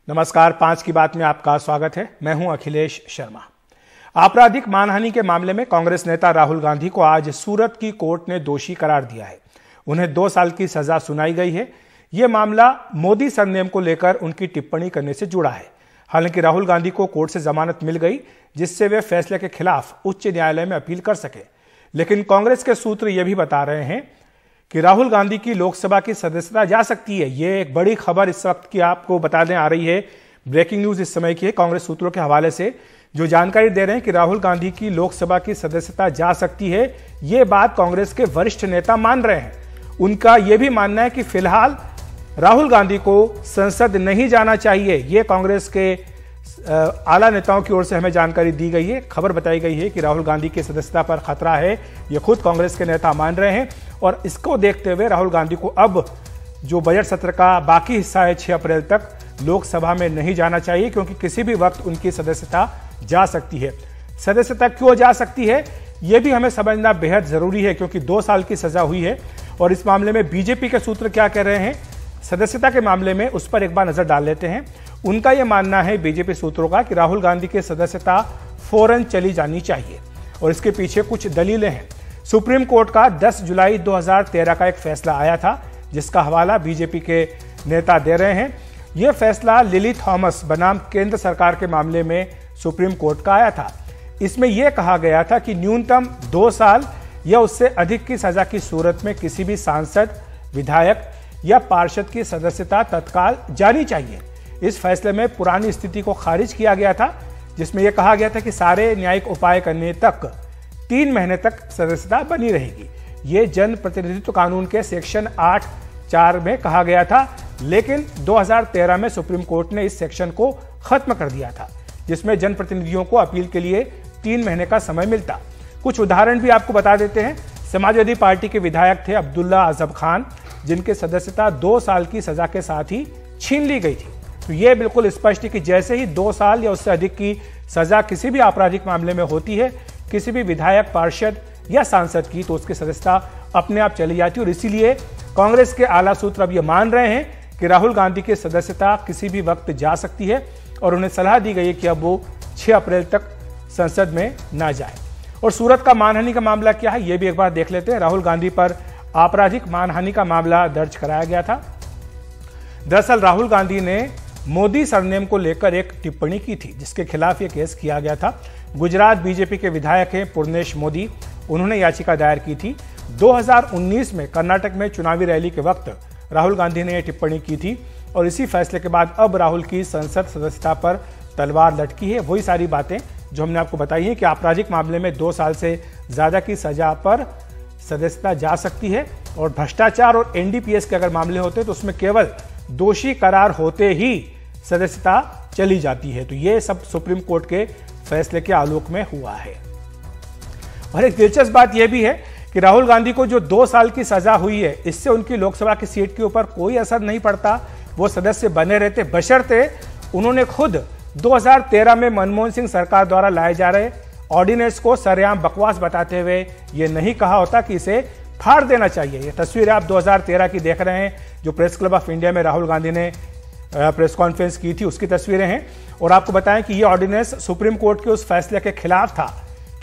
नमस्कार, 5 की बात में आपका स्वागत है। मैं हूं अखिलेश शर्मा। आपराधिक मानहानि के मामले में कांग्रेस नेता राहुल गांधी को आज सूरत की कोर्ट ने दोषी करार दिया है। उन्हें 2 साल की सजा सुनाई गई है। यह मामला मोदी सरनेम को लेकर उनकी टिप्पणी करने से जुड़ा है। हालांकि राहुल गांधी को कोर्ट से जमानत मिल गई, जिससे वे फैसले के खिलाफ उच्च न्यायालय में अपील कर सके। लेकिन कांग्रेस के सूत्र यह भी बता रहे हैं कि राहुल गांधी की लोकसभा की सदस्यता जा सकती है। यह एक बड़ी खबर इस वक्त की आपको बता दें आ रही है। ब्रेकिंग न्यूज इस समय की है। कांग्रेस सूत्रों के हवाले से जो जानकारी दे रहे हैं कि राहुल गांधी की लोकसभा की सदस्यता जा सकती है, यह बात कांग्रेस के वरिष्ठ नेता मान रहे हैं। उनका यह भी मानना है कि फिलहाल राहुल गांधी को संसद नहीं जाना चाहिए। यह कांग्रेस के आला नेताओं की ओर से हमें जानकारी दी गई है। खबर बताई गई है कि राहुल गांधी की सदस्यता पर खतरा है। यह खुद कांग्रेस के नेता मान रहे हैं और इसको देखते हुए राहुल गांधी को अब जो बजट सत्र का बाकी हिस्सा है 6 अप्रैल तक लोकसभा में नहीं जाना चाहिए, क्योंकि किसी भी वक्त उनकी सदस्यता जा सकती है। सदस्यता क्यों जा सकती है, यह भी हमें समझना बेहद जरूरी है, क्योंकि 2 साल की सजा हुई है। और इस मामले में बीजेपी के सूत्र क्या कह रहे हैं सदस्यता के मामले में, उस पर एक बार नजर डाल लेते हैं। उनका यह मानना है बीजेपी सूत्रों का कि राहुल गांधी की सदस्यता फौरन चली जानी चाहिए और इसके पीछे कुछ दलीलें हैं। सुप्रीम कोर्ट का 10 जुलाई 2013 का एक फैसला आया था, जिसका हवाला बीजेपी के नेता दे रहे हैं। यह फैसला लिली थॉमस बनाम केंद्र सरकार के मामले में सुप्रीम कोर्ट का आया था। इसमें यह कहा गया था कि न्यूनतम 2 साल या उससे अधिक की सजा की सूरत में किसी भी सांसद, विधायक या पार्षद की सदस्यता तत्काल जानी चाहिए। इस फैसले में पुरानी स्थिति को खारिज किया गया था, जिसमें यह कहा गया था कि सारे न्यायिक उपाय करने तक 3 महीने तक सदस्यता बनी रहेगी। यह जन प्रतिनिधित्व कानून के सेक्शन 8(4) में कहा गया था, लेकिन 2013 में सुप्रीम कोर्ट ने इस सेक्शन को खत्म कर दिया था, जिसमें जनप्रतिनिधियों को अपील के लिए 3 महीने का समय मिलता। कुछ उदाहरण भी आपको बता देते हैं। समाजवादी पार्टी के विधायक थे अब्दुल्ला आजम खान, जिनकी सदस्यता 2 साल की सजा के साथ ही छीन ली गई थी। तो यह बिल्कुल स्पष्ट है कि जैसे ही 2 साल या उससे अधिक की सजा किसी भी आपराधिक मामले में होती है, किसी भी विधायक, पार्षद या सांसद की, तो उसकी सदस्यता अपने आप चली जाती है। और इसीलिए कांग्रेस के आला सूत्र अब यह मान रहे हैं कि राहुल गांधी की सदस्यता किसी भी वक्त जा सकती है और उन्हें सलाह दी गई है कि अब वो 6 अप्रैल तक संसद में ना जाए। और सूरत का मानहानि का मामला क्या है, यह भी एक बार देख लेते हैं। राहुल गांधी पर आपराधिक मानहानि का मामला दर्ज कराया गया था। दरअसल राहुल गांधी ने मोदी सरनेम को लेकर एक टिप्पणी की थी, जिसके खिलाफ यह केस किया गया था। गुजरात बीजेपी के विधायक हैं पूर्णेश मोदी, उन्होंने याचिका दायर की थी। 2019 में कर्नाटक में चुनावी रैली के वक्त राहुल गांधी ने यह टिप्पणी की थी और इसी फैसले के बाद अब राहुल की संसद सदस्यता पर तलवार लटकी है। वही सारी बातें जो हमने आपको बताई है कि आपराधिक मामले में 2 साल से ज्यादा की सजा पर सदस्यता जा सकती है और भ्रष्टाचार और एनडीपीएस के अगर मामले होते तो उसमें केवल दोषी करार होते ही सदस्यता चली जाती है। तो यह सब सुप्रीम कोर्ट के फैसले के आलोक में हुआ है। और एक दिलचस्प बात यह भी है कि राहुल गांधी को जो 2 साल की सजा हुई है, इससे उनकी लोकसभा की सीट के ऊपर कोई असर नहीं पड़ता। वो सदस्य बने रहते, बशर्ते उन्होंने खुद 2013 में मनमोहन सिंह सरकार द्वारा लाए जा रहे ऑर्डिनेंस को सरेआम बकवास बताते हुए ये नहीं कहा होता कि इसे फाड़ देना चाहिए। ये तस्वीर आप 2013 की देख रहे हैं, जो प्रेस क्लब ऑफ इंडिया में राहुल गांधी ने प्रेस कॉन्फ्रेंस की थी, उसकी तस्वीरें हैं। और आपको बताएं कि यह ऑर्डिनेंस सुप्रीम कोर्ट के उस फैसले के खिलाफ था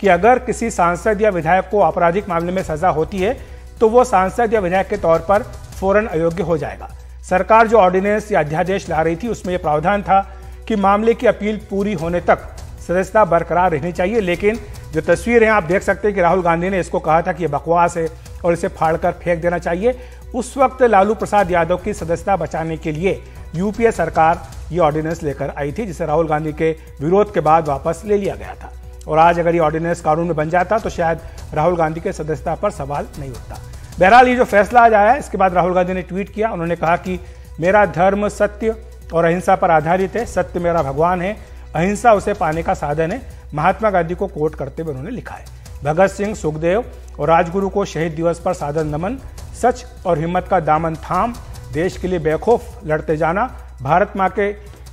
कि अगर किसी सांसद या विधायक को आपराधिक मामले में सजा होती है तो वो सांसद या विधायक के तौर पर फौरन अयोग्य हो जाएगा। सरकार जो ऑर्डिनेंस या अध्यादेश ला रही थी, उसमें यह प्रावधान था कि मामले की अपील पूरी होने तक सदस्यता बरकरार रहनी चाहिए। लेकिन जो तस्वीर है आप देख सकते हैं कि राहुल गांधी ने इसको कहा था कि यह बकवास है और इसे फाड़कर फेंक देना चाहिए। उस वक्त लालू प्रसाद यादव की सदस्यता बचाने के लिए यूपीए सरकार ये ऑर्डिनेंस लेकर आई थी, जिसे राहुल गांधी के विरोध के बाद वापस ले लिया गया था। और आज अगर ये ऑर्डिनेंस कानून में बन जाता तो शायद राहुल गांधी के सदस्यता पर सवाल नहीं उठता। बहरहाल ये जो फैसला आज आया है, इसके बाद राहुल गांधी ने ट्वीट किया। उन्होंने कहा कि मेरा धर्म सत्य और अहिंसा पर आधारित है, सत्य मेरा भगवान है, अहिंसा उसे पाने का साधन है। महात्मा गांधी को कोट करते हुए उन्होंने लिखा है, भगत सिंह, सुखदेव और राजगुरु को शहीद दिवस पर सादर नमन। सच और हिम्मत का दामन थाम देश के लिए बेखौफ लड़ते जाना, भारत माँ के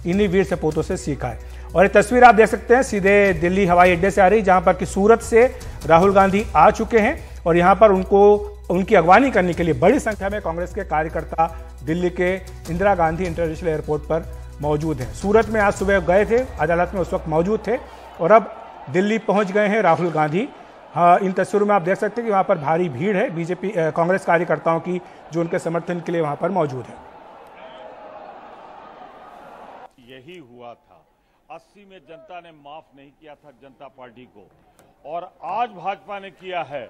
इन्हीं वीर सपूतों से सीखा है। और ये तस्वीर आप देख सकते हैं सीधे दिल्ली हवाई अड्डे से आ रही, जहां पर कि सूरत से राहुल गांधी आ चुके हैं और यहां पर उनकी अगवानी करने के लिए बड़ी संख्या में कांग्रेस के कार्यकर्ता दिल्ली के इंदिरा गांधी इंटरनेशनल एयरपोर्ट पर मौजूद हैं। सूरत में आज सुबह गए थे, अदालत में उस वक्त मौजूद थे और अब दिल्ली पहुंच गए हैं राहुल गांधी। हाँ, इन तस्वीरों में आप देख सकते हैं कि वहां पर भारी भीड़ है बीजेपी कांग्रेस कार्यकर्ताओं की, जो उनके समर्थन के लिए वहां पर मौजूद है। यही हुआ था, 80 में जनता ने माफ नहीं किया था जनता पार्टी को, और आज भाजपा ने किया है।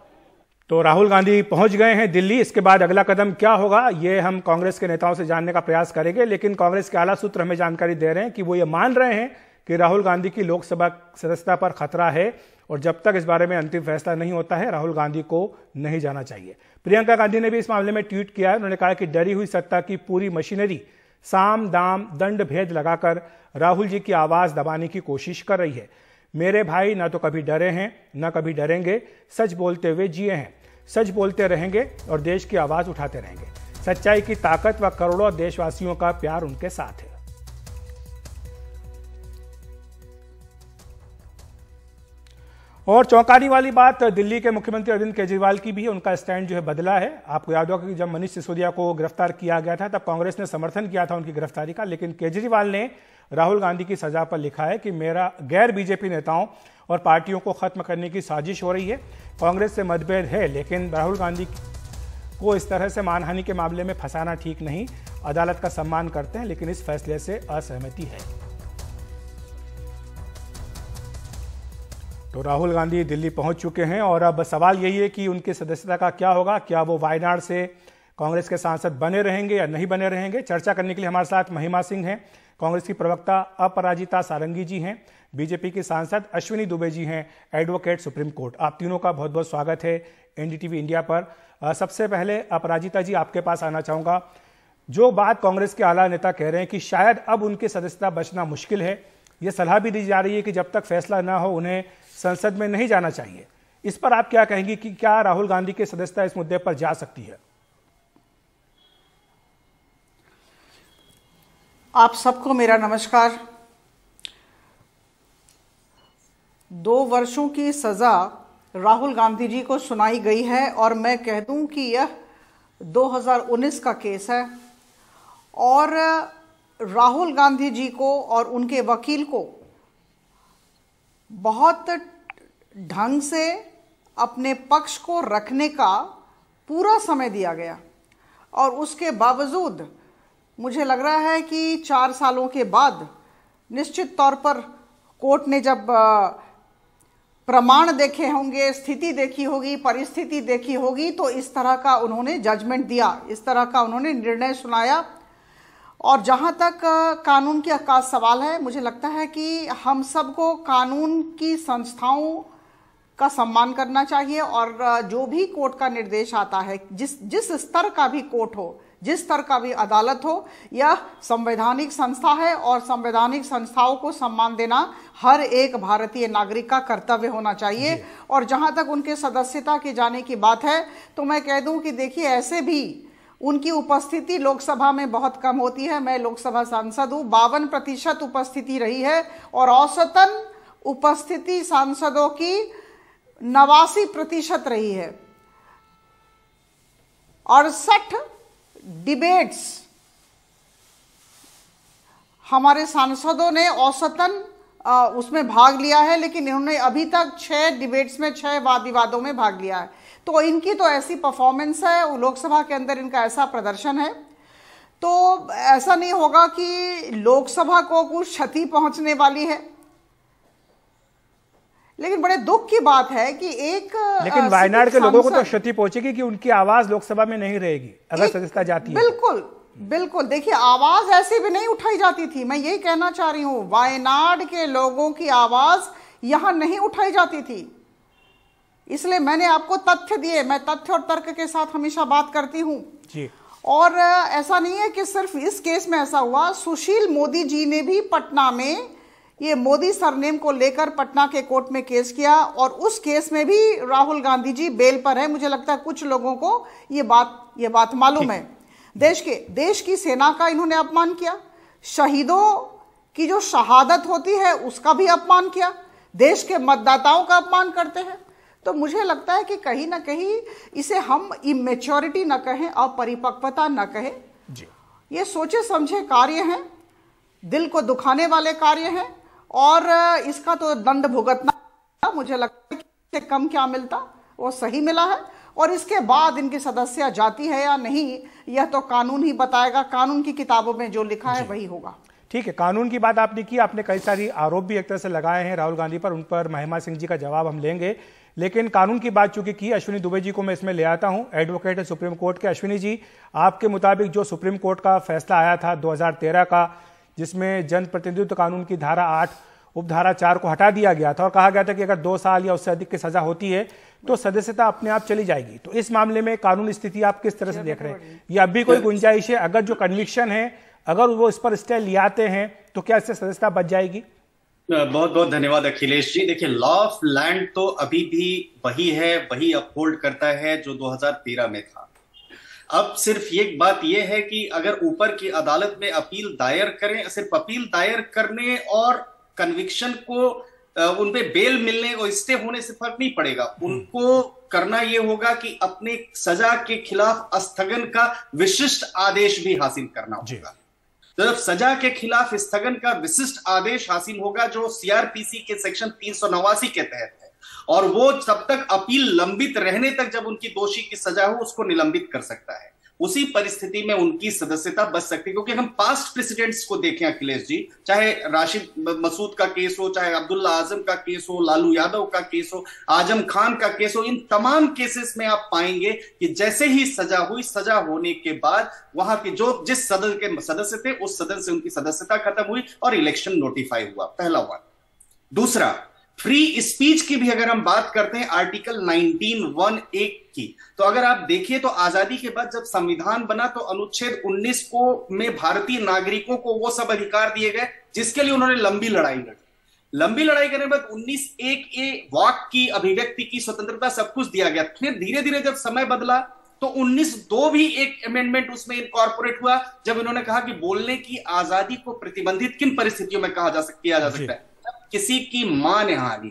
तो राहुल गांधी पहुंच गए हैं दिल्ली। इसके बाद अगला कदम क्या होगा, ये हम कांग्रेस के नेताओं से जानने का प्रयास करेंगे, लेकिन कांग्रेस के आला सूत्र हमें जानकारी दे रहे हैं कि वो ये मान रहे हैं कि राहुल गांधी की लोकसभा सदस्यता पर खतरा है और जब तक इस बारे में अंतिम फैसला नहीं होता है राहुल गांधी को नहीं जाना चाहिए। प्रियंका गांधी ने भी इस मामले में ट्वीट किया है। उन्होंने कहा कि डरी हुई सत्ता की पूरी मशीनरी साम दाम दंड भेद लगाकर राहुल जी की आवाज दबाने की कोशिश कर रही है। मेरे भाई ना तो कभी डरे हैं ना कभी डरेंगे, सच बोलते हुए जिए हैं, सच बोलते रहेंगे और देश की आवाज उठाते रहेंगे। सच्चाई की ताकत व करोड़ों देशवासियों का प्यार उनके साथ है। और चौंकाने वाली बात दिल्ली के मुख्यमंत्री अरविंद केजरीवाल की भी है। उनका स्टैंड जो है बदला है। आपको याद होगा कि जब मनीष सिसोदिया को गिरफ्तार किया गया था तब कांग्रेस ने समर्थन किया था उनकी गिरफ्तारी का, लेकिन केजरीवाल ने राहुल गांधी की सजा पर लिखा है कि मेरा गैर बीजेपी नेताओं और पार्टियों को खत्म करने की साजिश हो रही है। कांग्रेस से मतभेद है, लेकिन राहुल गांधी को इस तरह से मानहानि के मामले में फंसाना ठीक नहीं। अदालत का सम्मान करते हैं, लेकिन इस फैसले से असहमति है। तो राहुल गांधी दिल्ली पहुंच चुके हैं और अब सवाल यही है कि उनकी सदस्यता का क्या होगा। क्या वो वायनाड से कांग्रेस के सांसद बने रहेंगे या नहीं बने रहेंगे। चर्चा करने के लिए हमारे साथ महिमा सिंह हैं, कांग्रेस की प्रवक्ता अपराजिता सारंगी जी हैं, बीजेपी की सांसद अश्विनी दुबे जी हैं, एडवोकेट सुप्रीम कोर्ट। आप तीनों का बहुत बहुत स्वागत है एनडीटीवी इंडिया पर। सबसे पहले अपराजिता जी आपके पास आना चाहूंगा। जो बात कांग्रेस के आला नेता कह रहे हैं कि शायद अब उनकी सदस्यता बचना मुश्किल है, यह सलाह भी दी जा रही है कि जब तक फैसला ना हो उन्हें संसद में नहीं जाना चाहिए, इस पर आप क्या कहेंगी कि क्या राहुल गांधी की सदस्यता इस मुद्दे पर जा सकती है? आप सबको मेरा नमस्कार। 2 वर्षों की सजा राहुल गांधी जी को सुनाई गई है और मैं कह दूं कि यह 2019 का केस है और राहुल गांधी जी को और उनके वकील को बहुत ढंग से अपने पक्ष को रखने का पूरा समय दिया गया और उसके बावजूद मुझे लग रहा है कि 4 सालों के बाद निश्चित तौर पर कोर्ट ने जब प्रमाण देखे होंगे, स्थिति देखी होगी, परिस्थिति देखी होगी, तो इस तरह का उन्होंने जजमेंट दिया, इस तरह का उन्होंने निर्णय सुनाया। और जहां तक कानून का सवाल है, मुझे लगता है कि हम सबको कानून की संस्थाओं का सम्मान करना चाहिए और जो भी कोर्ट का निर्देश आता है, जिस स्तर का भी कोर्ट हो, जिस स्तर का भी अदालत हो, यह संवैधानिक संस्था है और संवैधानिक संस्थाओं को सम्मान देना हर एक भारतीय नागरिक का कर्तव्य होना चाहिए। और जहां तक उनके सदस्यता के जाने की बात है, तो मैं कह दूं कि देखिए, ऐसे भी उनकी उपस्थिति लोकसभा में बहुत कम होती है। मैं लोकसभा सांसद हूं, 52% उपस्थिति रही है और औसतन उपस्थिति सांसदों की 89% रही है। 68 डिबेट्स हमारे सांसदों ने औसतन उसमें भाग लिया है, लेकिन इन्होंने अभी तक 6 डिबेट्स में 6 वाद विवादों में भाग लिया है। तो इनकी तो ऐसी परफॉर्मेंस है, लोकसभा के अंदर इनका ऐसा प्रदर्शन है, तो ऐसा नहीं होगा कि लोकसभा को कुछ क्षति पहुंचने वाली है। लेकिन बड़े दुख की बात है कि लेकिन वायनाड के लोगों को तो क्षति पहुंचेगी कि उनकी आवाज लोकसभा में नहीं रहेगी अगर सदस्यता जाती है। बिल्कुल बिल्कुल। देखिए, आवाज ऐसे भी नहीं उठाई जाती थी, मैं यही कहना चाह रही हूं। वायनाड के लोगों की आवाज यहां नहीं उठाई जाती थी, इसलिए मैंने आपको तथ्य दिए। मैं तथ्य और तर्क के साथ हमेशा बात करती हूं जी। और ऐसा नहीं है कि सिर्फ इस केस में ऐसा हुआ, सुशील मोदी जी ने भी पटना में ये मोदी सरनेम को लेकर पटना के कोर्ट में केस किया और उस केस में भी राहुल गांधी जी बेल पर है। मुझे लगता है कुछ लोगों को ये बात मालूम है। देश की सेना का इन्होंने अपमान किया, शहीदों की जो शहादत होती है उसका भी अपमान किया, देश के मतदाताओं का अपमान करते हैं। तो मुझे लगता है कि कहीं ना कहीं इसे हम इमेच्योरिटी न कहें, अपरिपक्वता न कहें, ये सोचे समझे कार्य हैं दिल को दुखाने वाले कार्य हैं और इसका तो दंड भुगतना मुझे लगता है कि कम क्या मिलता वो सही मिला है। और इसके बाद इनकी सदस्य जाती है या नहीं यह तो कानून ही बताएगा, कानून की किताबों में जो लिखा है वही होगा। ठीक है, कानून की बात आपने की, आपने कई सारी आरोप भी एक तरह से लगाए हैं राहुल गांधी पर, उन पर महिमा सिंह जी का जवाब हम लेंगे। लेकिन कानून की बात चूंकि की, अश्विनी दुबे जी को मैं इसमें ले आता हूं, एडवोकेट है सुप्रीम कोर्ट के। अश्विनी जी, आपके मुताबिक जो सुप्रीम कोर्ट का फैसला आया था 2013 का, जिसमें जनप्रतिनिधित्व कानून की धारा 8 उपधारा 4 को हटा दिया गया था और कहा गया था कि अगर 2 साल या उससे अधिक की सजा होती है तो सदस्यता अपने आप चली जाएगी, तो इस मामले में कानूनी स्थिति आप किस तरह से देख रहे हैं? या अब भी कोई गुंजाइश है, अगर जो कन्विक्शन है अगर वो इस पर स्टे ले आते हैं तो क्या इससे सदस्यता बच जाएगी? बहुत बहुत धन्यवाद अखिलेश जी। देखिए, लॉ ऑफ लैंड तो अभी भी वही है, वही अपहोल्ड करता है जो 2013 में था। अब सिर्फ एक बात यह है कि अगर ऊपर की अदालत में अपील दायर करें, सिर्फ अपील दायर करने और कन्विक्शन को उनपे बेल मिलने और स्टे होने से फर्क नहीं पड़ेगा। उनको करना यह होगा कि अपने सजा के खिलाफ स्थगन का विशिष्ट आदेश भी हासिल करना होगा। तो सजा के खिलाफ स्थगन का विशिष्ट आदेश हासिल होगा जो सीआरपीसी के सेक्शन 389 के तहत है, और वो तब तक अपील लंबित रहने तक जब उनकी दोषी की सजा हो उसको निलंबित कर सकता है। उसी परिस्थिति में उनकी सदस्यता बच सकती है, क्योंकि हम पास्ट प्रेसिडेंट्स को देखें अखिलेश जी, चाहे राशिद मसूद का केस हो, चाहे अब्दुल्ला आजम का केस हो, लालू यादव का केस हो, आजम खान का केस हो, इन तमाम केसेस में आप पाएंगे कि जैसे ही सजा हुई, सजा होने के बाद वहां के जिस सदन के सदस्य थे उस सदन से उनकी सदस्यता खत्म हुई और इलेक्शन नोटिफाई हुआ, पहला हुआ। दूसरा, फ्री स्पीच की भी अगर हम बात करते हैं आर्टिकल 19(1)(a) की, तो अगर आप देखिए तो आजादी के बाद जब संविधान बना तो अनुच्छेद 19 को में भारतीय नागरिकों को वो सब अधिकार दिए गए जिसके लिए उन्होंने लंबी लड़ाई लड़ी। लंबी लड़ाई करने के बाद 19(1)(a) वाक की, अभिव्यक्ति की स्वतंत्रता, सब कुछ दिया गया। फिर धीरे धीरे जब समय बदला तो 19(2) भी एक अमेंडमेंट उसमें इनकॉर्पोरेट हुआ, जब इन्होंने कहा कि बोलने की आजादी को प्रतिबंधित किन परिस्थितियों में किया जा सकता है? किसी की मान हानि,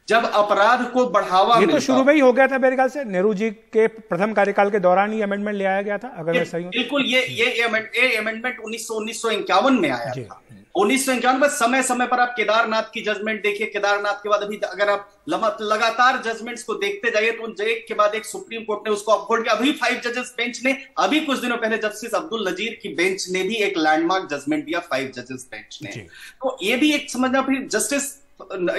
जब अपराध को बढ़ावा ये मिलता, तो शुरू में ही हो गया था मेरे ख्याल से, नेहरू जी के प्रथम कार्यकाल के दौरान ही अमेंडमेंट ले आया गया था, अगर मैं सही हूं। बिल्कुल, ये अमेंडमेंट 1951 में आया था। 1951 में समय समय पर आप केदारनाथ की जजमेंट देखिए, केदारनाथ के बाद अभी अगर आप लगातार जजमेंट्स को देखते जाइए तो एक के बाद एक सुप्रीम कोर्ट ने उसको अपहोल्ड किया। अभी 5 जजेस बेंच ने, अभी कुछ दिनों पहले जस्टिस अब्दुल नजीर की बेंच ने भी एक लैंडमार्क जजमेंट दिया 5 जजेस बेंच ने। तो ये भी एक समझना, फिर जस्टिस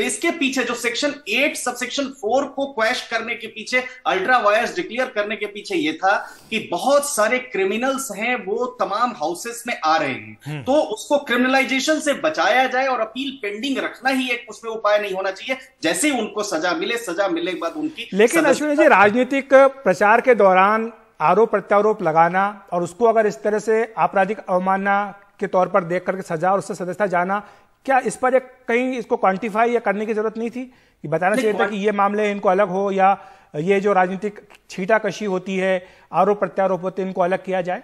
इसके पीछे जो सेक्शन 8 सबसेक्शन 4 को क्वैश करने के पीछे, अल्ट्रा वायर्स डिक्लेयर करने के पीछे यह था कि बहुत सारे क्रिमिनल्स हैं वो तमाम हाउसेस में आ रहे हैं, तो उसको क्रिमिनलाइजेशन से बचाया जाए और अपील पेंडिंग रखना ही एक उसमें उपाय नहीं होना चाहिए। जैसे ही उनको सजा मिले, सजा मिलने के बाद उनकी। लेकिन अश्विनी जी, राजनीतिक प्रचार के दौरान आरोप प्रत्यारोप लगाना और उसको अगर इस तरह से आपराधिक अवमानना के तौर पर देख करके सजा और उससे सदस्यता जाना, क्या इस पर एक कहीं इसको क्वांटिफाई या करने की जरूरत नहीं थी कि बताना चाहिए था कि ये मामले इनको अलग हो, या ये जो राजनीतिक छींटाकशी होती है, आरोप प्रत्यारोप होते हैं, इनको अलग किया जाए?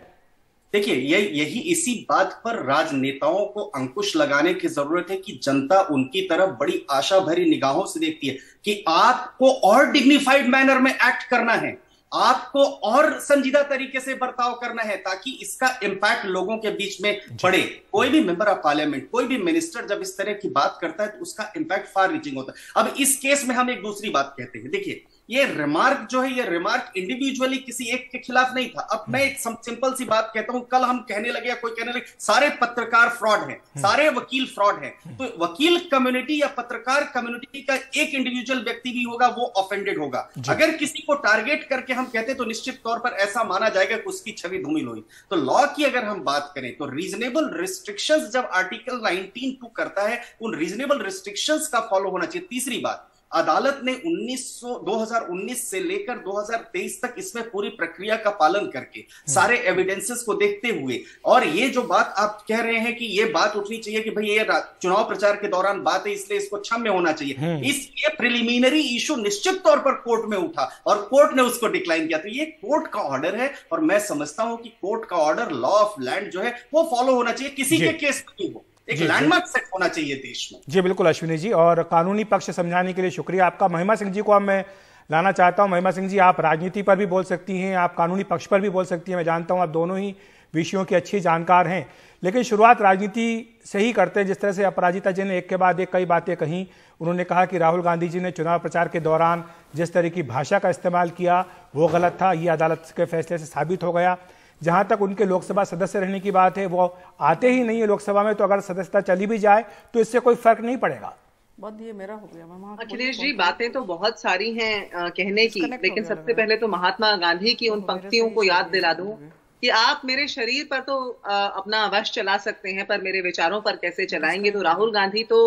देखिए, यही इसी बात पर राजनेताओं को अंकुश लगाने की जरूरत है कि जनता उनकी तरफ बड़ी आशा भरी निगाहों से देखती है कि आपको और डिग्निफाइड मैनर में एक्ट करना है, आपको और संजीदा तरीके से बर्ताव करना है, ताकि इसका इंपैक्ट लोगों के बीच में पड़े। कोई भी मेंबर ऑफ पार्लियामेंट, कोई भी मिनिस्टर जब इस तरह की बात करता है तो उसका इंपैक्ट फार रीचिंग होता है। अब इस केस में हम एक दूसरी बात कहते हैं, देखिए ये रिमार्क जो है, ये रिमार्क इंडिविजुअली किसी एक के खिलाफ नहीं था। अब मैं एक सिंपल सी बात कहता हूं, कल हम कहने लगे, कोई कहने लगे सारे पत्रकार फ्रॉड हैं, सारे वकील फ्रॉड हैं, तो वकील कम्युनिटी या पत्रकार कम्युनिटी का एक इंडिविजुअल व्यक्ति भी होगा वो ऑफेंडेड होगा। अगर किसी को टारगेट करके हम कहते तो निश्चित तौर पर ऐसा माना जाएगा कि उसकी छवि धूमिल हुई। तो लॉ की अगर हम बात करें तो रीजनेबल रिस्ट्रिक्शंस जब आर्टिकल 19(2) करता है, उन रीजनेबल रिस्ट्रिक्शंस का फॉलो होना चाहिए। तीसरी बात, अदालत ने 2019 से लेकर 2023 तक इसमें पूरी प्रक्रिया का पालन करके, सारे एविडेंसेस को देखते हुए, और ये जो बात आप कह रहे हैं कि ये बात उठनी चाहिए कि भाई ये चुनाव प्रचार के दौरान बात है इसलिए इसको क्षम्य होना चाहिए, इसलिए प्रिलिमिनरी इशू निश्चित तौर पर कोर्ट में उठा और कोर्ट ने उसको डिक्लाइन किया। तो ये कोर्ट का ऑर्डर है और मैं समझता हूं कि कोर्ट का ऑर्डर, लॉ ऑफ लैंड जो है वो फॉलो होना चाहिए, किसी के केस में हो, एक लैंडमार्क सेट होना चाहिए देश में। जी बिल्कुल अश्विनी जी, और कानूनी पक्ष समझाने के लिए शुक्रिया आपका। महिमा सिंह जी को अब मैं लाना चाहता हूं। महिमा सिंह जी, आप राजनीति पर भी बोल सकती हैं, आप कानूनी पक्ष पर भी बोल सकती हैं, मैं जानता हूं आप दोनों ही विषयों की अच्छी जानकार हैं, लेकिन शुरुआत राजनीति से ही करते हैं। जिस तरह से अपराजिता जी ने एक के बाद एक कई बातें कहीं, उन्होंने कहा कि राहुल गांधी जी ने चुनाव प्रचार के दौरान जिस तरह की भाषा का इस्तेमाल किया वो गलत था, ये अदालत के फैसले से साबित हो गया। जहां तक उनके लोकसभा सदस्य रहने की बात है, वो आते ही नहीं है लोकसभा में, तो अगर सदस्यता चली भी जाए तो इससे कोई फर्क नहीं पड़ेगा। बहुत ये मेरा हो गया। अखिलेश जी, बातें तो बहुत सारी हैं कहने की, लेकिन सबसे पहले तो महात्मा गांधी की उन पंक्तियों को याद दिला दूं कि आप मेरे शरीर पर तो अपना वश चला सकते हैं, पर मेरे विचारों पर कैसे चलाएंगे। तो राहुल गांधी तो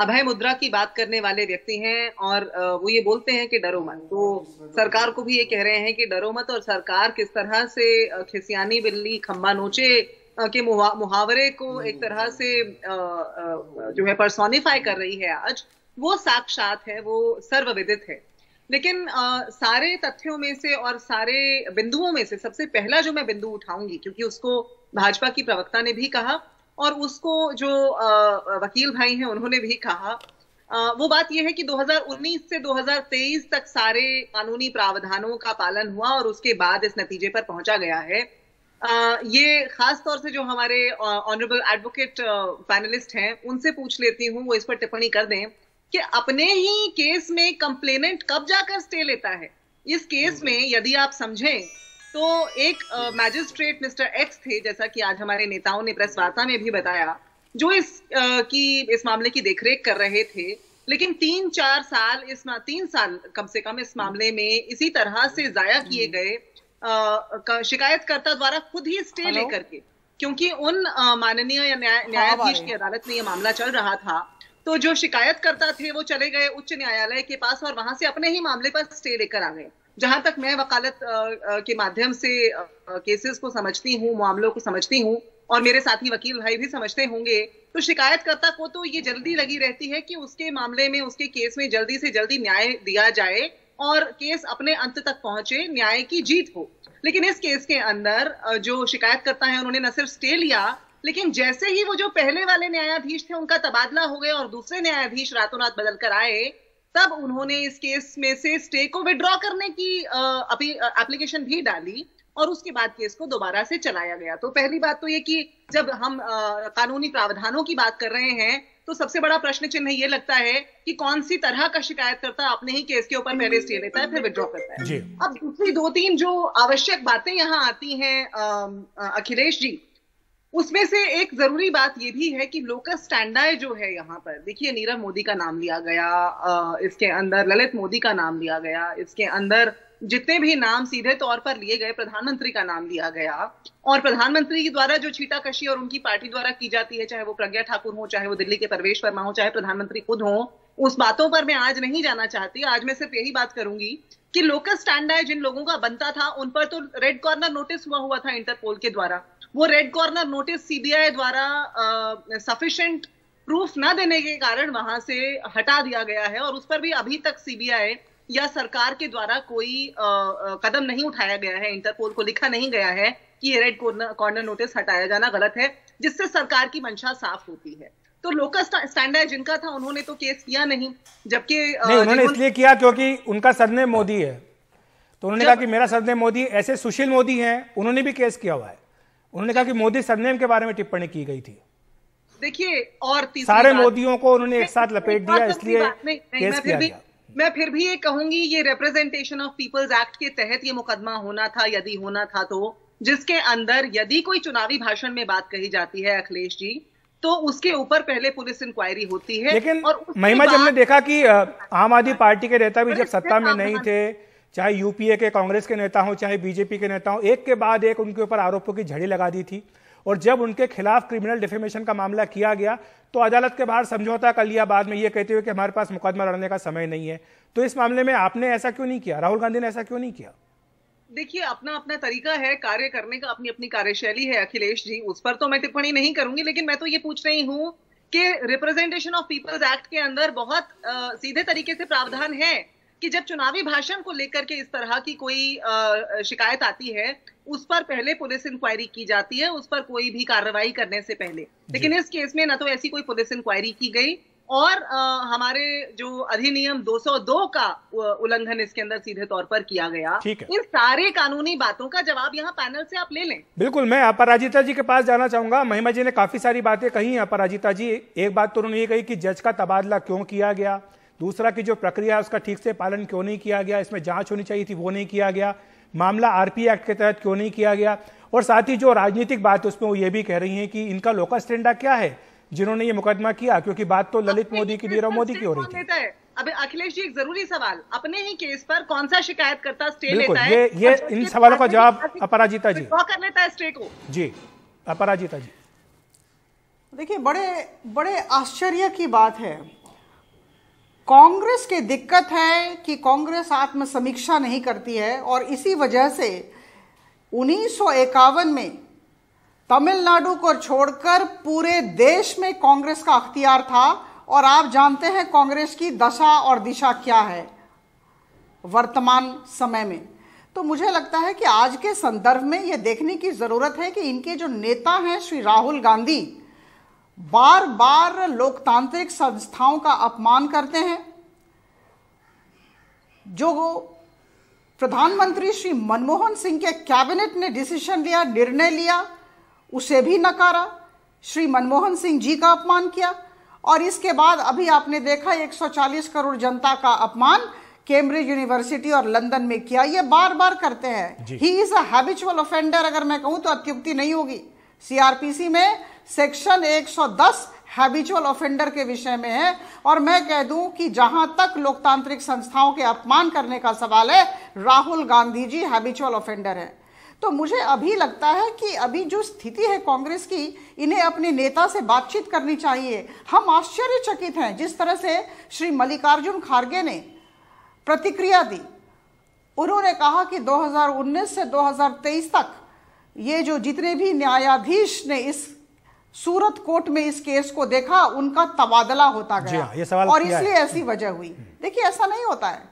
अभय मुद्रा की बात करने वाले व्यक्ति हैं और वो ये बोलते हैं कि डरो मत। तो सरकार को भी ये कह रहे हैं कि डरो मत, और सरकार किस तरह से खिसियानी बिल्ली खम्बा नोचे के मुहावरे को एक तरह से जो है पर्सोनिफाई कर रही है आज, वो साक्षात है, वो सर्वविदित है। लेकिन सारे तथ्यों में से और सारे बिंदुओं में से सबसे पहला जो मैं बिंदु उठाऊंगी, क्योंकि उसको भाजपा की प्रवक्ता ने भी कहा और उसको जो वकील भाई हैं उन्होंने भी कहा, वो बात यह है कि 2019 से 2023 तक सारे कानूनी प्रावधानों का पालन हुआ और उसके बाद इस नतीजे पर पहुंचा गया है। ये खास तौर से जो हमारे ऑनरेबल एडवोकेट पैनलिस्ट हैं उनसे पूछ लेती हूँ, वो इस पर टिप्पणी कर दें कि अपने ही केस में कंप्लेनेंट कब जाकर स्टे लेता है। इस केस में यदि आप समझें तो एक मैजिस्ट्रेट मिस्टर एक्स थे, जैसा कि आज हमारे नेताओं ने प्रेस वार्ता में भी बताया, जो इस मामले की देखरेख कर रहे थे। लेकिन 3-4 साल 3 साल कम से कम इस मामले में इसी तरह से जाया किए गए शिकायतकर्ता द्वारा खुद ही स्टे लेकर के, क्योंकि उन माननीय न्यायाधीश की अदालत में यह मामला चल रहा था, तो जो शिकायतकर्ता थे वो चले गए उच्च न्यायालय के पास और वहां से अपने ही मामले पर स्टे लेकर आ गए। जहां तक मैं वकालत के माध्यम से केसेस को समझती हूँ, मामलों को समझती हूँ, और मेरे साथी वकील भाई भी समझते होंगे, तो शिकायतकर्ता को तो ये जल्दी लगी रहती है कि उसके मामले में, उसके केस में जल्दी से जल्दी न्याय दिया जाए और केस अपने अंत तक पहुंचे, न्याय की जीत हो। लेकिन इस केस के अंदर जो शिकायतकर्ता है उन्होंने न सिर्फ स्टे लिया, लेकिन जैसे ही वो जो पहले वाले न्यायाधीश थे उनका तबादला हो गया और दूसरे न्यायाधीश रातों रात बदल कर आए, तब उन्होंने इस केस में से स्टे को विड्रॉ करने की एप्लीकेशन भी डाली और उसके बाद केस को दोबारा से चलाया गया। तो पहली बात तो ये कि जब हम कानूनी प्रावधानों की बात कर रहे हैं तो सबसे बड़ा प्रश्न चिन्ह ये लगता है कि कौन सी तरह का शिकायतकर्ता अपने ही केस के ऊपर पहले स्टे लेता है फिर विड्रॉ करता है। अब दूसरी 2-3 जो आवश्यक बातें यहाँ आती हैं अखिलेश जी, उसमें से एक जरूरी बात यह भी है कि लोकस स्टैंडाई जो है यहाँ पर, देखिए नीरव मोदी का नाम लिया गया, इसके अंदर ललित मोदी का नाम लिया गया, इसके अंदर जितने भी नाम सीधे तौर पर लिए गए, प्रधानमंत्री का नाम लिया गया, और प्रधानमंत्री के द्वारा जो छीटाकशी और उनकी पार्टी द्वारा की जाती है, चाहे वो प्रज्ञा ठाकुर हो, चाहे वो दिल्ली के परवेश वर्मा हो, चाहे प्रधानमंत्री खुद हो, उस बातों पर मैं आज नहीं जाना चाहती। आज मैं सिर्फ यही बात करूंगी कि लोकस स्टैंडाई जिन लोगों का बनता था उन पर तो रेड कॉर्नर नोटिस हुआ था इंटरपोल के द्वारा। वो रेड कॉर्नर नोटिस सीबीआई द्वारा सफिशिएंट प्रूफ न देने के कारण वहां से हटा दिया गया है और उस पर भी अभी तक सीबीआई या सरकार के द्वारा कोई कदम नहीं उठाया गया है। इंटरपोल को लिखा नहीं गया है कि ये रेड कॉर्नर नोटिस हटाया जाना गलत है, जिससे सरकार की मंशा साफ होती है। तो लोकस स्टैंडाई जिनका था उन्होंने तो केस किया नहीं, जबकि उन्होंने इसलिए किया क्योंकि उनका सरनेम मोदी है, तो उन्होंने कहा कि मेरा सरनेम मोदी। ऐसे सुशील मोदी हैं, उन्होंने भी केस किया हुआ है, उन्होंने कहा कि मोदी सरनेम के बारे में टिप्पणी की गई थी। देखिए, और सारे मोदियों को उन्होंने एक साथ लपेट दिया, इसलिए केस किया गया। मैं फिर भी ये कहूंगी, ये रिप्रेजेंटेशन ऑफ पीपल्स एक्ट के तहत ये मुकदमा होना था, यदि होना था तो, जिसके अंदर यदि कोई चुनावी भाषण में बात कही जाती है अखिलेश जी, तो उसके ऊपर पहले पुलिस इंक्वायरी होती है। लेकिन महिमा जी, हमने देखा कि आम आदमी पार्टी के नेता भी जब सत्ता में नहीं थे, चाहे यूपीए के कांग्रेस के नेता हो, चाहे बीजेपी के नेता हो, एक के बाद एक उनके ऊपर आरोपों की झड़ी लगा दी थी। और जब उनके खिलाफ क्रिमिनल डिफेमेशन का मामला किया गया तो अदालत के बाहर समझौता कर लिया, बाद में ये कहते हुए कि हमारे पास मुकदमा लड़ने का समय नहीं है। तो इस मामले में आपने ऐसा क्यों नहीं किया, राहुल गांधी ने ऐसा क्यों नहीं किया? देखिए, अपना अपना तरीका है कार्य करने का, अपनी अपनी कार्यशैली है अखिलेश जी, उस पर तो मैं टिप्पणी नहीं करूंगी। लेकिन मैं तो ये पूछ रही हूं कि रिप्रेजेंटेशन ऑफ पीपल्स एक्ट के अंदर बहुत सीधे तरीके से प्रावधान है कि जब चुनावी भाषण को लेकर के इस तरह की कोई शिकायत आती है, उस पर पहले पुलिस इंक्वायरी की जाती है, उस पर कोई भी कार्रवाई करने से पहले। लेकिन इस केस में ना तो ऐसी कोई पुलिस इंक्वायरी की गई और हमारे जो अधिनियम 202 का उल्लंघन इसके अंदर सीधे तौर पर किया गया। इन सारे कानूनी बातों का जवाब यहाँ पैनल से आप ले लें। बिल्कुल, मैं अपराजिता जी के पास जाना चाहूंगा। महिमा जी ने काफी सारी बातें कही। अपराजिता जी, एक बात तो उन्होंने ये कही कि जज का तबादला क्यों किया गया, दूसरा की जो प्रक्रिया है उसका ठीक से पालन क्यों नहीं किया गया, इसमें जांच होनी चाहिए थी वो नहीं किया गया, मामला आरपी एक्ट के तहत क्यों नहीं किया गया, और साथ ही जो राजनीतिक बात है उसमें वो ये भी कह रही हैं कि इनका लोकस स्टैंडा क्या है जिन्होंने ये मुकदमा किया, क्योंकि बात तो ललित मोदी की, नीरव मोदी की हो रही थी। अब अखिलेश जी, एक जरूरी सवाल, अपने ही केस पर कौन सा शिकायतकर्ता स्टे लेता है? ये इन सवालों का जवाब अपराजिता जी कर लेता है स्टे को। जी अपराजिता जी, देखिए, बड़े आश्चर्य की बात है। कांग्रेस की दिक्कत है कि कांग्रेस आत्मसमीक्षा नहीं करती है, और इसी वजह से 1951 में तमिलनाडु को छोड़कर पूरे देश में कांग्रेस का अख्तियार था, और आप जानते हैं कांग्रेस की दशा और दिशा क्या है वर्तमान समय में। तो मुझे लगता है कि आज के संदर्भ में यह देखने की जरूरत है कि इनके जो नेता हैं श्री राहुल गांधी बार बार लोकतांत्रिक संस्थाओं का अपमान करते हैं। जो प्रधानमंत्री श्री मनमोहन सिंह के कैबिनेट ने डिसीजन लिया, निर्णय लिया, उसे भी नकारा, श्री मनमोहन सिंह जी का अपमान किया, और इसके बाद अभी आपने देखा 140 करोड़ जनता का अपमान कैम्ब्रिज यूनिवर्सिटी और लंदन में किया। ये बार बार करते हैं। He is a habitual offender, अगर मैं कहूं तो अत्युक्ति नहीं होगी। सीआरपीसी में सेक्शन 110 हैबिचुअल ऑफेंडर के विषय में है, और मैं कह दूं कि जहां तक लोकतांत्रिक संस्थाओं के अपमान करने का सवाल है, राहुल गांधी जी हैबिचुअल ऑफेंडर है। तो मुझे अभी लगता है कि अभी जो स्थिति है कांग्रेस की, इन्हें अपने नेता से बातचीत करनी चाहिए। हम आश्चर्यचकित हैं जिस तरह से श्री मल्लिकार्जुन खड़गे ने प्रतिक्रिया दी। उन्होंने कहा कि 2019 से 2023 तक ये जो जितने भी न्यायाधीश ने इस सूरत कोर्ट में इस केस को देखा, उनका तबादला होता गया, ये सवाल और इसलिए ऐसी वजह हुई। देखिए, ऐसा नहीं होता है,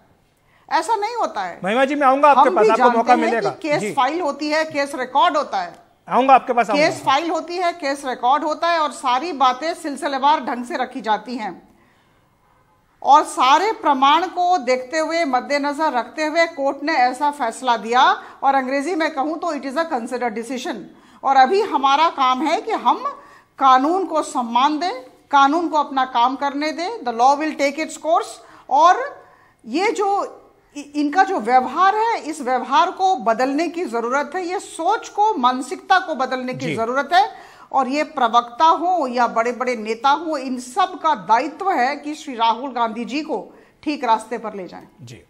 ऐसा नहीं होता है। महिमा जी, मैं आऊंगा आपके पास, आपको मौका मिलेगा। केस फाइल होती है, केस रिकॉर्ड होता है, आऊंगा आपके पास। केस फाइल होती है, केस रिकॉर्ड होता है, और सारी बातें सिलसिलेवार ढंग से रखी जाती हैं, और सारे प्रमाण को देखते हुए, मद्देनजर रखते हुए कोर्ट ने ऐसा फैसला दिया, और अंग्रेजी में कहूं तो it is a considered decision. और अभी हमारा काम है कि हम कानून को सम्मान दें, कानून को अपना काम करने दें। The law will take its course, और ये जो इनका जो व्यवहार है, इस व्यवहार को बदलने की जरूरत है। ये सोच को, मानसिकता को बदलने की जरूरत है, और ये प्रवक्ता हो या बड़े बड़े नेता हो, इन सब का दायित्व है कि श्री राहुल गांधी जी को ठीक रास्ते पर ले जाएं। जी,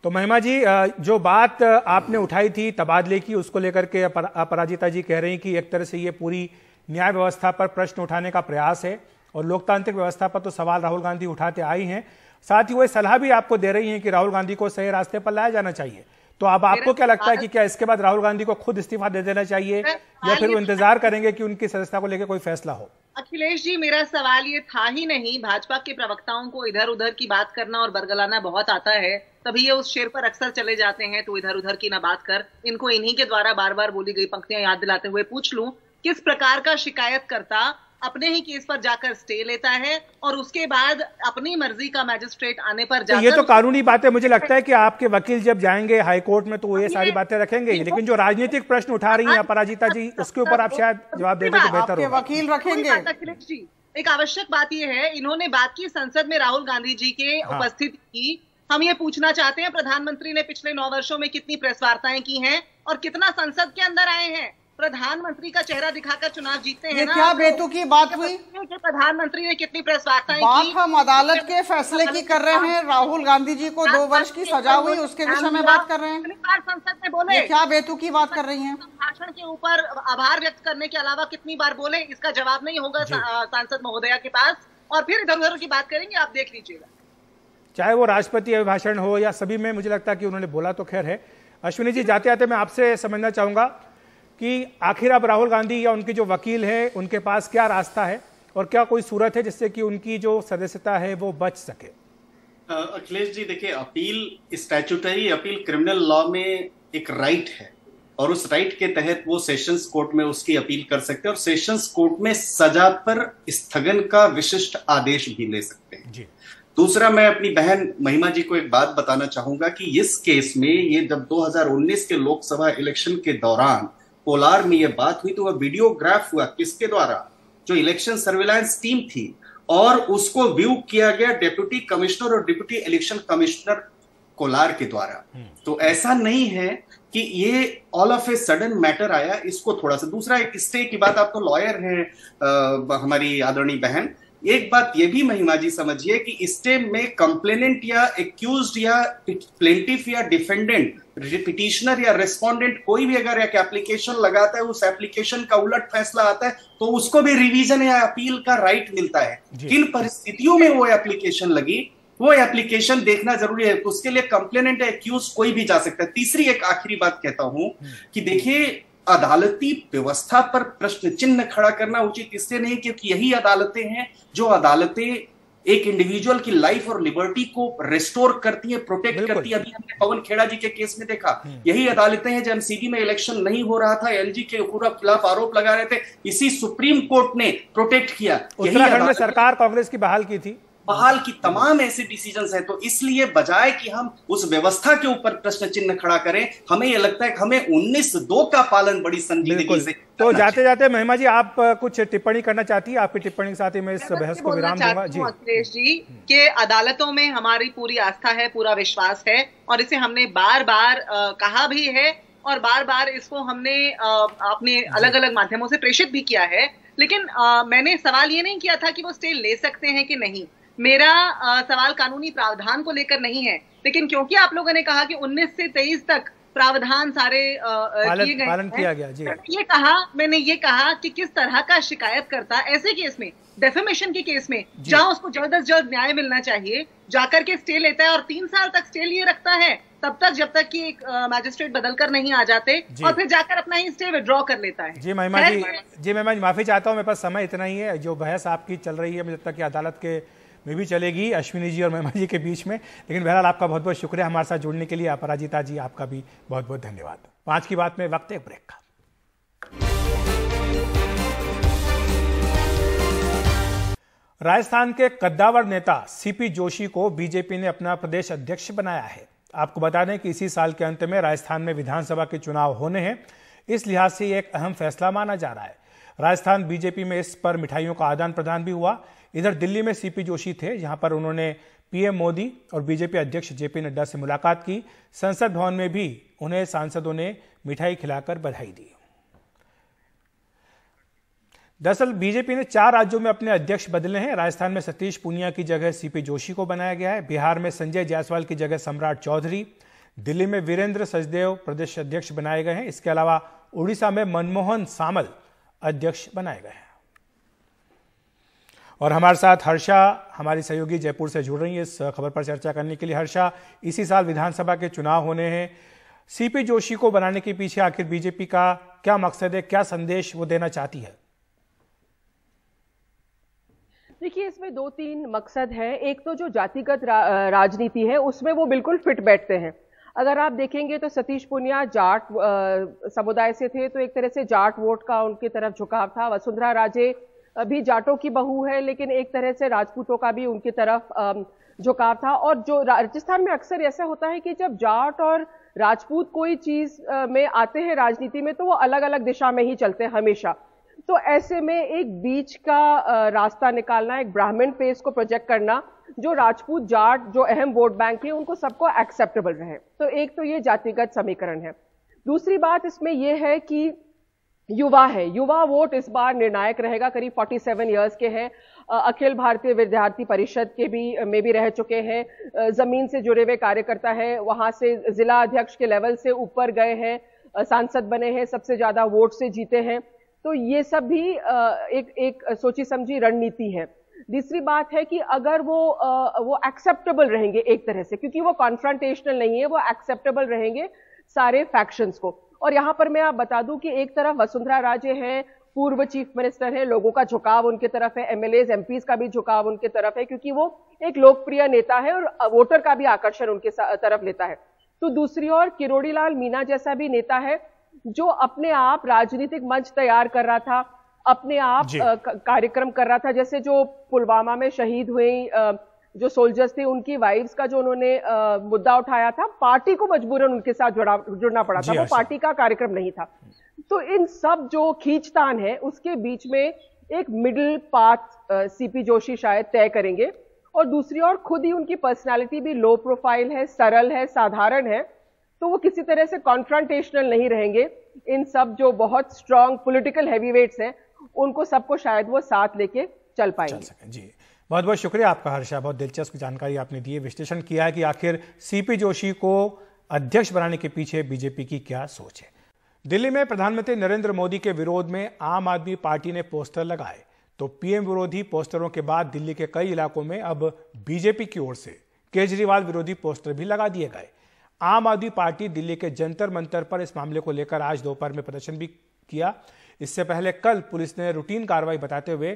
तो महिमा जी, जो बात आपने उठाई थी तबादले की, उसको लेकर के अपराजिता जी कह रही कि एक तरह से ये पूरी न्याय व्यवस्था पर प्रश्न उठाने का प्रयास है, और लोकतांत्रिक व्यवस्था पर तो सवाल राहुल गांधी उठाते आई हैं। साथ ही वो सलाह भी आपको दे रही हैं कि राहुल गांधी को सही रास्ते पर लाया जाना चाहिए। तो अब आपको क्या लगता है कि क्या इसके बाद राहुल गांधी को खुद इस्तीफा दे देना चाहिए, या फिर वो इंतजार करेंगे कि उनकी सदस्यता को लेकर कोई फैसला हो? अखिलेश जी, मेरा सवाल ये था ही नहीं। भाजपा के प्रवक्ताओं को इधर उधर की बात करना और बरगलाना बहुत आता है, तभी ये उस शेर पर अक्सर चले जाते हैं, तो इधर उधर की ना बात कर। इनको इन्हीं के द्वारा बार बार बोली गई पंक्तियां याद दिलाते हुए पूछ लूं, किस प्रकार का शिकायतकर्ता अपने ही केस पर जाकर स्टे लेता है, और उसके बाद अपनी मर्जी का मैजिस्ट्रेट आने पर जाकर, ये तो कानूनी बात है। मुझे लगता है कि आपके वकील जब जाएंगे हाईकोर्ट में तो वो ये सारी बातें रखेंगे, लेकिन जो राजनीतिक प्रश्न उठा रही हैं अपराजिता जी, उसके ऊपर आप शायद जवाब दे दें तो बेहतर होगा। वकील रखेंगे। अखिलेश जी, एक आवश्यक बात यह है, इन्होंने बात की संसद में राहुल गांधी जी के उपस्थिति की। हम ये पूछना चाहते हैं, प्रधानमंत्री ने पिछले 9 वर्षों में कितनी प्रेस वार्ताएं की हैं, और कितना संसद के अंदर आए हैं? प्रधानमंत्री का चेहरा दिखाकर चुनाव जीतते हैं ना। क्या बेतुकी बात हुई कि प्रधानमंत्री ने कितनी प्रेस वार्ताएं की? हम अदालत के फैसले की कर रहे हैं। राहुल गांधी जी को 2 वर्ष की सजा हुई, उसके विषय में बात कर रहे हैं। संसद में बोले, क्या बेतुकी बात कर रही हैं? भाषण के ऊपर आभार व्यक्त करने के अलावा कितनी बार बोले, इसका जवाब नहीं होगा सांसद महोदया के पास, और फिर इधर उधर की बात करेंगे, आप देख लीजिएगा। चाहे वो राष्ट्रपति अभिभाषण हो या सभी में, मुझे लगता है कि उन्होंने बोला तो खैर है। अश्विनी जी, जाते जाते मैं आपसे समझना चाहूंगा कि आखिर अब राहुल गांधी या उनके जो वकील हैं उनके पास क्या रास्ता है, और क्या कोई सूरत है जिससे कि उनकी जो सदस्यता है वो बच सके? अखिलेश जी, देखिए, appeal, statutory appeal criminal law में एक राइट है, और उस राइट के तहत वो सेशंस कोर्ट में उसकी अपील कर सकते हैं, और सेशंस कोर्ट में सजा पर स्थगन का विशिष्ट आदेश भी ले सकते हैं। हैं। जी। दूसरा, मैं अपनी बहन महिमा जी को एक बात बताना चाहूंगा कि इस केस में ये जब 2019 के लोकसभा इलेक्शन के दौरान कोलार में ये बात हुई तो वह वीडियोग्राफ हुआ किसके द्वारा? जो इलेक्शन सर्विलांस टीम थी, और उसको व्यू किया गया डिप्टी कमिश्नर और डिप्टी इलेक्शन कमिश्नर कोलार के द्वारा। तो ऐसा नहीं है कि ये all of a sudden matter आया, इसको थोड़ा सा। दूसरा, एक स्टे की बात, आप तो लॉयर हैं हमारी आदरणीय बहन, एक बात ये भी महिमा जी समझिए कि स्टे में कंप्लेनेंट या एक्यूज्ड या प्लेंटिफ या डिफेंडेंट, पिटिशनर या रेस्पोंडेंट कोई भी अगर एक एप्लीकेशन लगाता है, उस एप्लीकेशन का उलट फैसला आता है तो उसको भी रिवीजन या अपील का राइट मिलता है। किन परिस्थितियों में वो एप्लीकेशन लगी, वो एप्लीकेशन देखना जरूरी है। तो उसके लिए कंप्लेनेंट या एक्यूज कोई भी जा सकता है। तीसरी एक आखिरी बात कहता हूं कि देखिए, अदालती व्यवस्था पर प्रश्न चिन्ह खड़ा करना उचित इससे नहीं क्योंकि यही अदालतें हैं जो अदालतें एक इंडिविजुअल की लाइफ और लिबर्टी को रेस्टोर करती है, प्रोटेक्ट करती है। अभी हमने पवन खेड़ा जी के केस में देखा, यही अदालतें हैं। जब एमसीडी में इलेक्शन नहीं हो रहा था, एलजी के पूरा खिलाफ आरोप लगा रहे थे, इसी सुप्रीम कोर्ट ने प्रोटेक्ट किया। उत्तराखंड में सरकार कांग्रेस की बहाल की थी, बहाल की तमाम ऐसे डिसीजंस हैं। तो इसलिए बजाय कि हम उस व्यवस्था के ऊपर प्रश्न चिन्ह खड़ा करें, हमें यह लगता है कि हमें 19(2) का पालन बड़ी संजीदगी से। तो जाते जाते महिमा जी, आप कुछ टिप्पणी करना चाहती है? आपकी टिप्पणी के साथ ही मैं इस बहस को विराम दूंगा। जी अखिलेश जी, के अदालतों में हमारी पूरी आस्था है, पूरा विश्वास है, और इसे हमने बार बार कहा भी है और बार बार इसको हमने अपने अलग अलग माध्यमों से प्रेषित भी किया है। लेकिन मैंने सवाल ये नहीं किया था कि वो स्टे ले सकते हैं कि नहीं। मेरा सवाल कानूनी प्रावधान को लेकर नहीं है, लेकिन क्योंकि आप लोगों ने कहा कि 19 से 23 तक प्रावधान सारे किए गए, पालन किया गया। जी। मैंने ये कहा कि किस तरह का शिकायतकर्ता ऐसे केस में, डेफेमेशन के केस में, जहां उसको जल्द से जल्द न्याय मिलना चाहिए, जाकर के स्टे लेता है और 3 साल तक स्टे लिए रखता है, तब तक जब तक कि एक मैजिस्ट्रेट बदलकर नहीं आ जाते, और फिर जाकर अपना ही स्टे विड्रॉ कर लेता है। जी महिमा जी, माफी चाहता हूं, मेरे पास समय इतना ही है। जो बहस आपकी चल रही है, जब तक कि अदालत के में भी चलेगी अश्विनी जी और महिमा जी के बीच में। लेकिन बहरहाल आपका बहुत बहुत शुक्रिया हमारे साथ जुड़ने के लिए। अपराजिता जी, आपका भी बहुत बहुत धन्यवाद। 5 की बात में वक्त एक ब्रेक का। राजस्थान के कद्दावर नेता सीपी जोशी को बीजेपी ने अपना प्रदेश अध्यक्ष बनाया है। आपको बता दें कि इसी साल के अंत में राजस्थान में विधानसभा के चुनाव होने हैं, इस लिहाज से एक अहम फैसला माना जा रहा है। राजस्थान बीजेपी में इस पर मिठाइयों का आदान प्रदान भी हुआ। इधर दिल्ली में सीपी जोशी थे, जहां पर उन्होंने पीएम मोदी और बीजेपी अध्यक्ष जेपी नड्डा से मुलाकात की। संसद भवन में भी उन्हें सांसदों ने मिठाई खिलाकर बधाई दी। दरअसल बीजेपी ने 4 राज्यों में अपने अध्यक्ष बदले हैं। राजस्थान में सतीश पूनिया की जगह सीपी जोशी को बनाया गया है। बिहार में संजय जायसवाल की जगह सम्राट चौधरी, दिल्ली में वीरेंद्र सचदेव प्रदेश अध्यक्ष बनाए गए हैं। इसके अलावा उड़ीसा में मनमोहन सामल अध्यक्ष बनाए गए हैं। और हमारे साथ हर्षा, हमारी सहयोगी, जयपुर से जुड़ रही है इस खबर पर चर्चा करने के लिए। हर्षा, इसी साल विधानसभा के चुनाव होने हैं, सीपी जोशी को बनाने के पीछे आखिर बीजेपी का क्या मकसद है, क्या संदेश वो देना चाहती है? देखिए, इसमें 2-3 मकसद है। एक तो जो जातिगत राजनीति है उसमें वो बिल्कुल फिट बैठते हैं। अगर आप देखेंगे तो सतीश पूनिया जाट समुदाय से थे, तो एक तरह से जाट वोट का उनकी तरफ झुकाव था। वसुंधरा राजे भी जाटों की बहू है, लेकिन एक तरह से राजपूतों का भी उनकी तरफ झुकाव था। और जो राजस्थान में अक्सर ऐसा होता है कि जब जाट और राजपूत कोई चीज में आते हैं राजनीति में, तो वो अलग अलग दिशा में ही चलते हैं हमेशा। तो ऐसे में एक बीच का रास्ता निकालना, एक ब्राह्मण फेस को प्रोजेक्ट करना, जो राजपूत जाट जो अहम वोट बैंक है उनको सबको एक्सेप्टेबल रहे। तो एक तो ये जातिगत समीकरण है। दूसरी बात इसमें यह है कि युवा है, युवा वोट इस बार निर्णायक रहेगा। करीब 47 इयर्स के हैं, अखिल भारतीय विद्यार्थी परिषद के में भी रह चुके हैं, जमीन से जुड़े हुए कार्यकर्ता है, वहां से जिला अध्यक्ष के लेवल से ऊपर गए हैं, सांसद बने हैं, सबसे ज्यादा वोट से जीते हैं। तो ये सब भी एक सोची समझी रणनीति है। तीसरी बात है कि अगर वो एक्सेप्टेबल रहेंगे एक तरह से, क्योंकि वो कॉन्फ्रंटेशनल नहीं है, वो एक्सेप्टेबल रहेंगे सारे फैक्शंस को। और यहां पर मैं आप बता दूं कि एक तरफ वसुंधरा राजे हैं, पूर्व चीफ मिनिस्टर है, लोगों का झुकाव उनके तरफ है, एमएलएज एमपीज का भी झुकाव उनके तरफ है, क्योंकि वो एक लोकप्रिय नेता है और वोटर का भी आकर्षण उनके तरफ लेता है। तो दूसरी ओर किरोड़ी लाल मीणा जैसा भी नेता है, जो अपने आप राजनीतिक मंच तैयार कर रहा था, अपने आप कार्यक्रम कर रहा था। जैसे जो पुलवामा में शहीद हुए जो सोल्जर्स थे, उनकी वाइफ्स का जो उन्होंने मुद्दा उठाया था, पार्टी को मजबूरन उनके साथ जुड़ना पड़ा था, वो पार्टी का कार्यक्रम नहीं था। तो इन सब जो खींचतान है उसके बीच में एक मिडिल पाथ सीपी जोशी शायद तय करेंगे। और दूसरी ओर खुद ही उनकी पर्सनालिटी भी लो प्रोफाइल है, सरल है, साधारण है, तो वो किसी तरह से कॉन्फ्रंटेशनल नहीं रहेंगे। इन सब जो बहुत स्ट्रांग पॉलिटिकल हैवीवेट्स हैं उनको सबको शायद वो साथ लेके चल पाएंगे। जी, बहुत बहुत शुक्रिया आपका हर्षा, बहुत दिलचस्प जानकारी आपने दी है। विश्लेषण किया है कि आखिर सीपी जोशी को अध्यक्ष बनाने के पीछे बीजेपी की क्या सोच है। दिल्ली में प्रधानमंत्री नरेंद्र मोदी के विरोध में आम आदमी पार्टी ने पोस्टर लगाए, तो पीएम विरोधी पोस्टरों के बाद दिल्ली के कई इलाकों में अब बीजेपी की ओर से केजरीवाल विरोधी पोस्टर भी लगा दिए गए। आम आदमी पार्टी दिल्ली के जंतर मंतर पर इस मामले को लेकर आज दोपहर में प्रदर्शन भी किया। इससे पहले कल पुलिस ने रूटीन कार्रवाई बताते हुए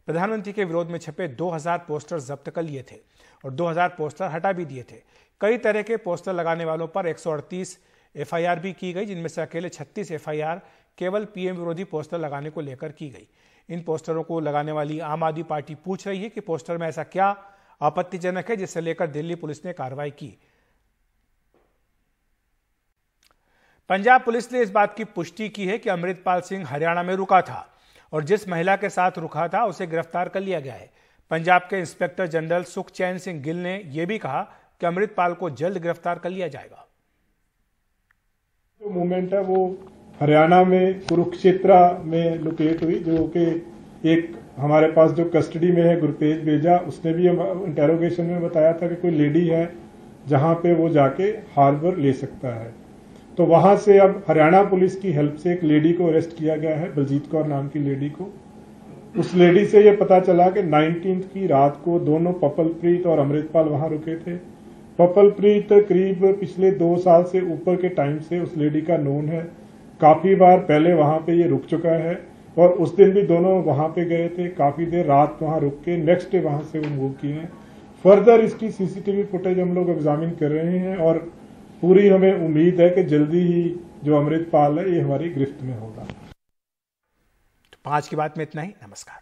प्रधानमंत्री के विरोध में छपे 2000 पोस्टर जब्त कर लिए थे और 2000 पोस्टर हटा भी दिए थे। कई तरह के पोस्टर लगाने वालों पर 138 एफआईआर भी की गई, जिनमें से अकेले 36 एफआईआर केवल पीएम विरोधी पोस्टर लगाने को लेकर की गई। इन पोस्टरों को लगाने वाली आम आदमी पार्टी पूछ रही है कि पोस्टर में ऐसा क्या आपत्तिजनक है जिससे लेकर दिल्ली पुलिस ने कार्रवाई की। पंजाब पुलिस ने इस बात की पुष्टि की है कि अमृतपाल सिंह हरियाणा में रुका था और जिस महिला के साथ रुका था उसे गिरफ्तार कर लिया गया है। पंजाब के इंस्पेक्टर जनरल सुखचैन सिंह गिल ने यह भी कहा कि अमृतपाल को जल्द गिरफ्तार कर लिया जाएगा। जो मूवमेंट है वो हरियाणा में कुरुक्षेत्र में लोकेट हुई, जो कि एक हमारे पास जो कस्टडी में है गुरतेज बेजा, उसने भी इंटेरोगेशन में बताया था कि कोई लेडी है जहां पे वो जाके हार्बर ले सकता है। तो वहां से अब हरियाणा पुलिस की हेल्प से एक लेडी को अरेस्ट किया गया है, बलजीत कौर नाम की लेडी को। उस लेडी से ये पता चला कि 19 की रात को दोनों पपलप्रीत और अमृतपाल वहां रुके थे। पपलप्रीत करीब पिछले 2 साल से ऊपर के टाइम से उस लेडी का नोन है, काफी बार पहले वहां पे ये रुक चुका है और उस दिन भी दोनों वहां पे गए थे, काफी देर रात वहां रुक के नेक्स्ट डे वहां से वो मूव किए हैं। फर्दर इसकी सीसीटीवी फुटेज हम लोग एग्जामिन कर रहे हैं और पूरी हमें उम्मीद है कि जल्दी ही जो अमृतपाल है ये हमारी गिरफ्त में होगा। 5 की बात में इतना ही। नमस्कार।